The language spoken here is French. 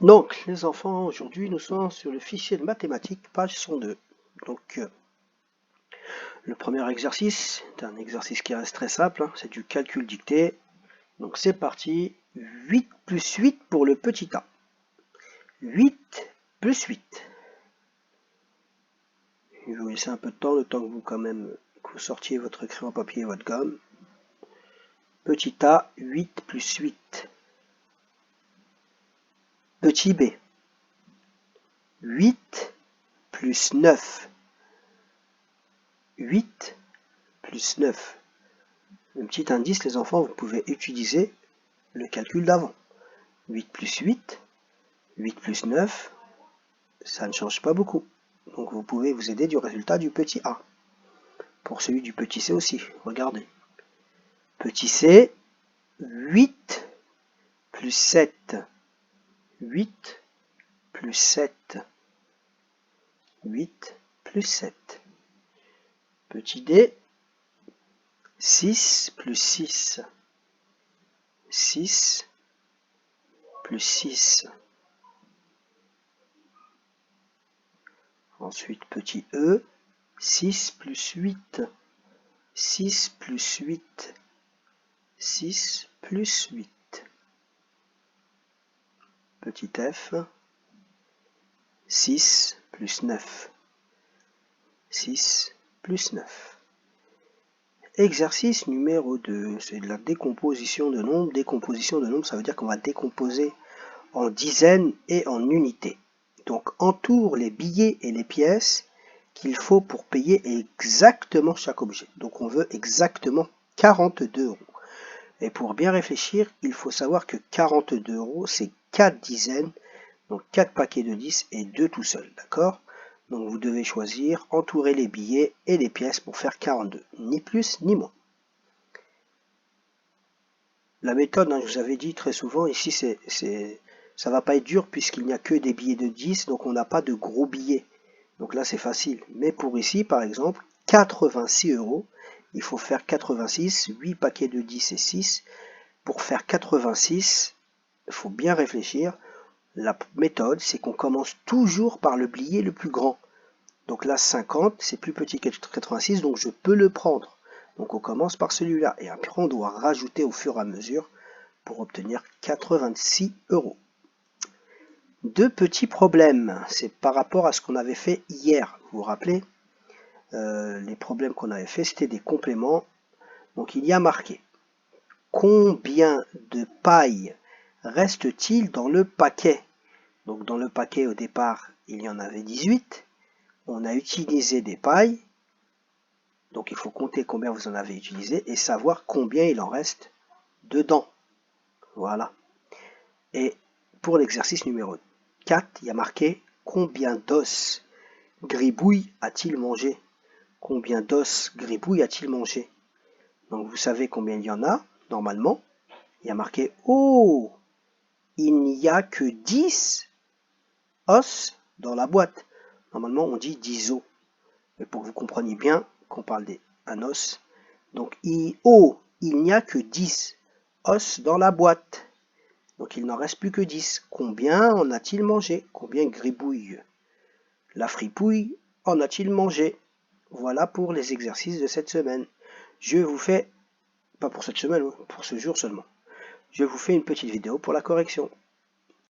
Donc, les enfants, aujourd'hui, nous sommes sur le fichier de mathématiques, page 102. Donc, le premier exercice, c'est un exercice qui reste très simple, hein, c'est du calcul dicté. Donc, c'est parti. 8 plus 8 pour le petit a. 8 plus 8. Je vais vous laisser un peu de temps, le temps que vous sortiez votre crayon papier et votre gomme. Petit a, 8 plus 8. Petit b, 8 plus 9. 8 plus 9. Un petit indice, les enfants, vous pouvez utiliser le calcul d'avant. 8 plus 8, 8 plus 9, ça ne change pas beaucoup. Donc vous pouvez vous aider du résultat du petit a. Pour celui du petit c aussi, regardez. Petit c, 8 plus 7. 8 plus 7. 8 plus 7. Petit d, 6 plus 6. 6 plus 6. Ensuite, petit e, 6 plus 8. 6 plus 8. 6 plus 8. Petit f, 6 plus 9. 6 plus 9. Exercice numéro 2, c'est de la décomposition de nombres. Décomposition de nombres, ça veut dire qu'on va décomposer en dizaines et en unités. Donc entoure les billets et les pièces qu'il faut pour payer exactement chaque objet. Donc on veut exactement 42 euros. Et pour bien réfléchir, il faut savoir que 42 euros, c'est 4 dizaines, donc 4 paquets de 10 et 2 tout seuls, d'accord? Donc vous devez choisir, entourer les billets et les pièces pour faire 42, ni plus ni moins. La méthode, je vous avais dit très souvent, ici ça va pas être dur puisqu'il n'y a que des billets de 10, donc on n'a pas de gros billets. Donc là c'est facile. Mais pour ici, par exemple, 86 euros, il faut faire 86, 8 paquets de 10 et 6. Pour faire 86, il faut bien réfléchir. La méthode, c'est qu'on commence toujours par le billet le plus grand. Donc là, 50, c'est plus petit que 86, donc je peux le prendre. Donc on commence par celui-là. Et après, on doit rajouter au fur et à mesure pour obtenir 86 euros. Deux petits problèmes. C'est par rapport à ce qu'on avait fait hier. Vous vous rappelez, les problèmes qu'on avait fait, c'était des compléments. Donc il y a marqué combien de pailles reste-t-il dans le paquet? Donc dans le paquet au départ, il y en avait 18. On a utilisé des pailles. Donc il faut compter combien vous en avez utilisé et savoir combien il en reste dedans. Voilà. Et pour l'exercice numéro 4, il y a marqué combien d'os Gribouille a-t-il mangé? Combien d'os Gribouille a-t-il mangé? Donc vous savez combien il y en a, normalement. Il y a marqué oh, il n'y a que 10 os dans la boîte. Normalement, on dit 10 os. Mais pour que vous compreniez bien qu'on parle d'un os, donc il n'y a que 10 os dans la boîte. Donc il n'en reste plus que 10. Combien en a-t-il mangé? Combien Gribouille, la fripouille, en a-t-il mangé? Voilà pour les exercices de cette semaine. Je vous fais, pas pour cette semaine, pour ce jour seulement, je vous fais une petite vidéo pour la correction.